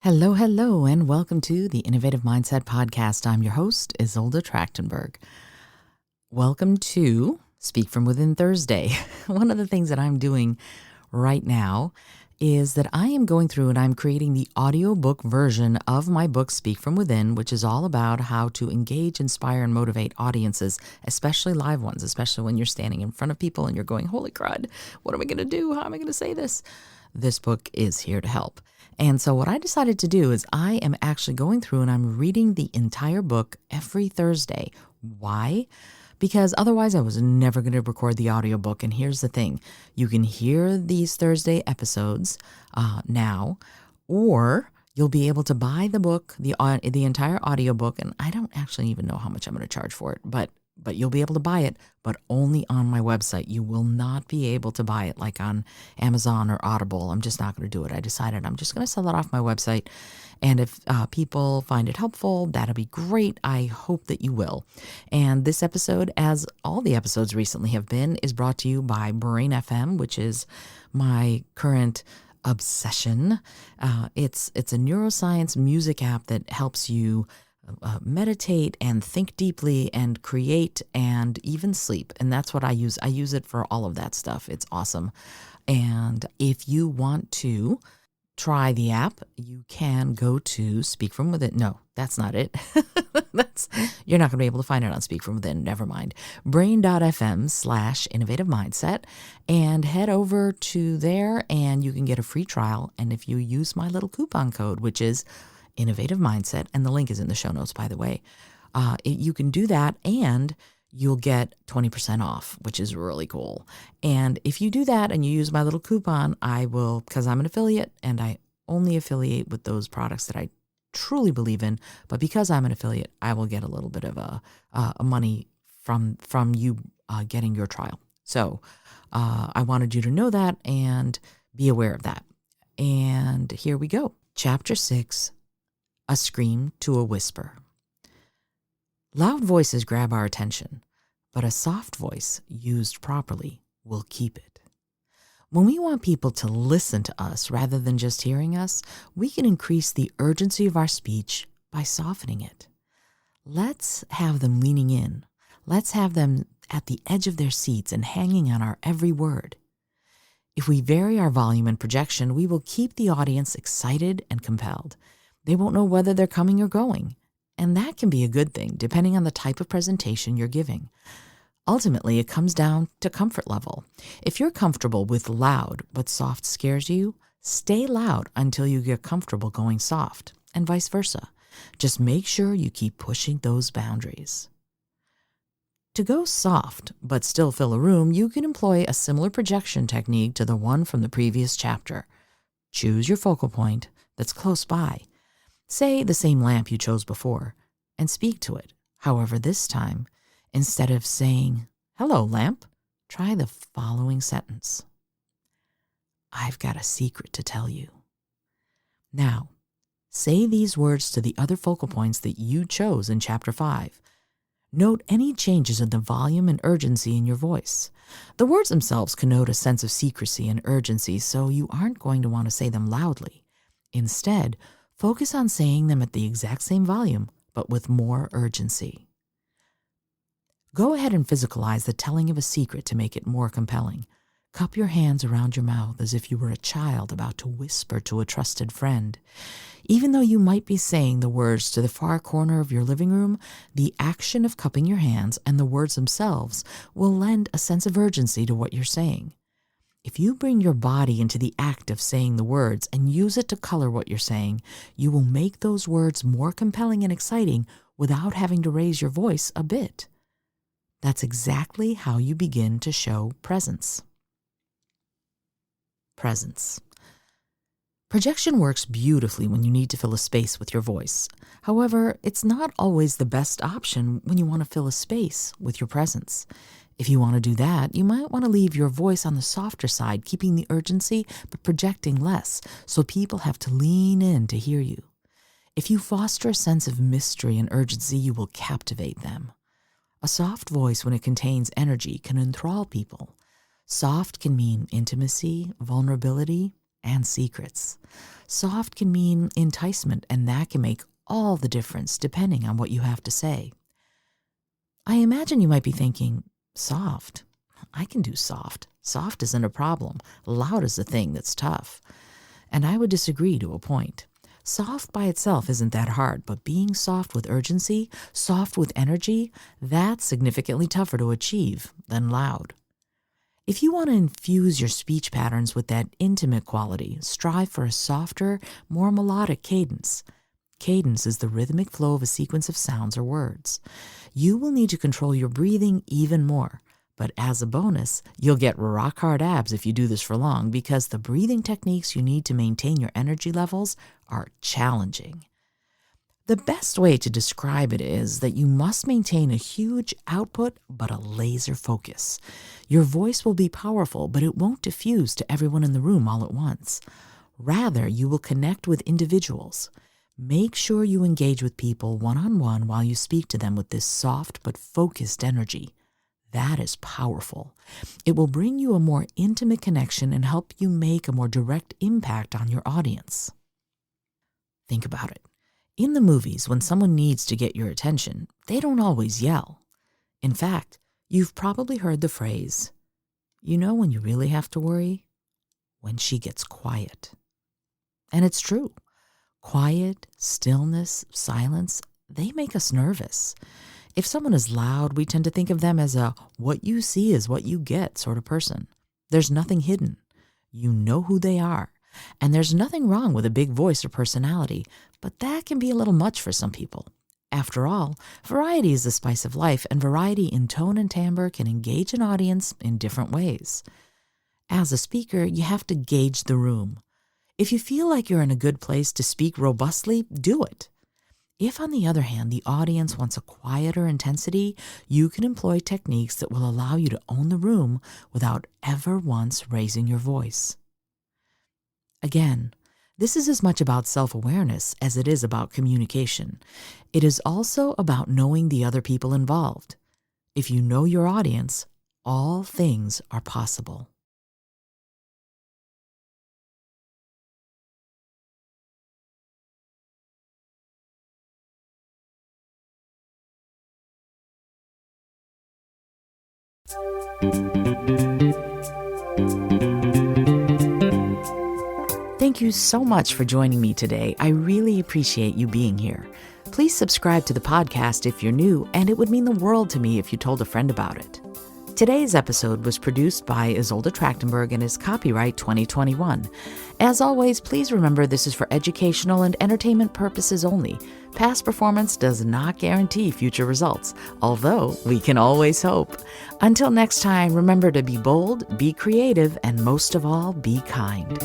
Hello, hello, and welcome to the Innovative Mindset Podcast. I'm your host, Isolde Trachtenberg. Welcome to Speak From Within Thursday. One of the things that I'm doing right now is that I am going through and I'm creating the audiobook version of my book, Speak From Within, which is all about how to engage, inspire, and motivate audiences, especially live ones, especially when you're standing in front of people and you're going, holy crud, what am I going to do? How am I going to say this? This book is here to help. And so what I decided to do is I am actually going through and I'm reading the entire book every Thursday. Why? Because otherwise I was never going to record the audiobook. And here's the thing. You can hear these Thursday episodes now, or you'll be able to buy the book, the entire audiobook. And I don't actually even know how much I'm going to charge for it, but you'll be able to buy it, but only on my website. You will not be able to buy it like on Amazon or Audible. I'm just not going to do it. I decided I'm just going to sell it off my website. And if people find it helpful, that'll be great. I hope that you will. And this episode, as all the episodes recently have been, is brought to you by Brain FM, which is my current obsession. It's a neuroscience music app that helps you meditate and think deeply and create and even sleep. And that's what I use. I use it for all of that stuff. It's awesome. And if you want to try the app, you can go to Speak From Within. No, that's not it. You're not going to be able to find it on Speak From Within. Never mind. Brain.fm/innovative mindset and head over to there and you can get a free trial. And if you use my little coupon code, which is Innovative Mindset, and the link is in the show notes, by the way, you can do that and you'll get 20% off, which is really cool. And if you do that and you use my little coupon, I will, because I'm an affiliate and I only affiliate with those products that I truly believe in, but because I'm an affiliate, I will get a little bit of a money from you getting your trial. So I wanted you to know that and be aware of that. And here we go. Chapter 6, A Scream to a Whisper. Loud voices grab our attention, but a soft voice used properly will keep it. When we want people to listen to us rather than just hearing us, we can increase the urgency of our speech by softening it. Let's have them leaning in. Let's have them at the edge of their seats and hanging on our every word. If we vary our volume and projection, we will keep the audience excited and compelled. They won't know whether they're coming or going. And that can be a good thing, depending on the type of presentation you're giving. Ultimately, it comes down to comfort level. If you're comfortable with loud but soft scares you, stay loud until you get comfortable going soft, and vice versa. Just make sure you keep pushing those boundaries. To go soft but still fill a room, you can employ a similar projection technique to the one from the previous chapter. Choose your focal point that's close by. Say the same lamp you chose before and speak to it. However, this time, instead of saying, "Hello, lamp," try the following sentence. "I've got a secret to tell you." Now, say these words to the other focal points that you chose in Chapter 5. Note any changes in the volume and urgency in your voice. The words themselves connote a sense of secrecy and urgency, so you aren't going to want to say them loudly. Instead, focus on saying them at the exact same volume, but with more urgency. Go ahead and physicalize the telling of a secret to make it more compelling. Cup your hands around your mouth as if you were a child about to whisper to a trusted friend. Even though you might be saying the words to the far corner of your living room, the action of cupping your hands and the words themselves will lend a sense of urgency to what you're saying. If you bring your body into the act of saying the words and use it to color what you're saying, you will make those words more compelling and exciting without having to raise your voice a bit. That's exactly how you begin to show presence. Presence. Projection works beautifully when you need to fill a space with your voice. However, it's not always the best option when you want to fill a space with your presence. If you want to do that, you might want to leave your voice on the softer side, keeping the urgency but projecting less, so people have to lean in to hear you. If you foster a sense of mystery and urgency, you will captivate them. A soft voice, when it contains energy, can enthrall people. Soft can mean intimacy, vulnerability, and secrets. Soft can mean enticement, and that can make all the difference depending on what you have to say. I imagine you might be thinking, soft? I can do soft. Soft isn't a problem. Loud is the thing that's tough. And I would disagree to a point. Soft by itself isn't that hard, but being soft with urgency, soft with energy, that's significantly tougher to achieve than loud. If you want to infuse your speech patterns with that intimate quality, strive for a softer, more melodic cadence. Cadence is the rhythmic flow of a sequence of sounds or words. You will need to control your breathing even more. But as a bonus, you'll get rock-hard abs if you do this for long, because the breathing techniques you need to maintain your energy levels are challenging. The best way to describe it is that you must maintain a huge output but a laser focus. Your voice will be powerful, but it won't diffuse to everyone in the room all at once. Rather, you will connect with individuals. Make sure you engage with people one-on-one while you speak to them with this soft but focused energy. That is powerful. It will bring you a more intimate connection and help you make a more direct impact on your audience. Think about it. In the movies, when someone needs to get your attention, they don't always yell. In fact, you've probably heard the phrase, "You know when you really have to worry? When she gets quiet." And it's true. Quiet, stillness, silence, they make us nervous. If someone is loud, we tend to think of them as a what you see is what you get sort of person. There's nothing hidden. You know who they are. And there's nothing wrong with a big voice or personality, but that can be a little much for some people. After all, variety is the spice of life, and variety in tone and timbre can engage an audience in different ways. As a speaker, you have to gauge the room. If you feel like you're in a good place to speak robustly, do it. If, on the other hand, the audience wants a quieter intensity, you can employ techniques that will allow you to own the room without ever once raising your voice. Again, this is as much about self-awareness as it is about communication. It is also about knowing the other people involved. If you know your audience, all things are possible. Thank you so much for joining me today. I really appreciate you being here. Please subscribe to the podcast if you're new, and it would mean the world to me if you told a friend about it. Today's episode was produced by Isolde Trachtenberg and is copyright 2021. As always, please remember this is for educational and entertainment purposes only. Past performance does not guarantee future results, although we can always hope. Until next time, remember to be bold, be creative, and most of all, be kind.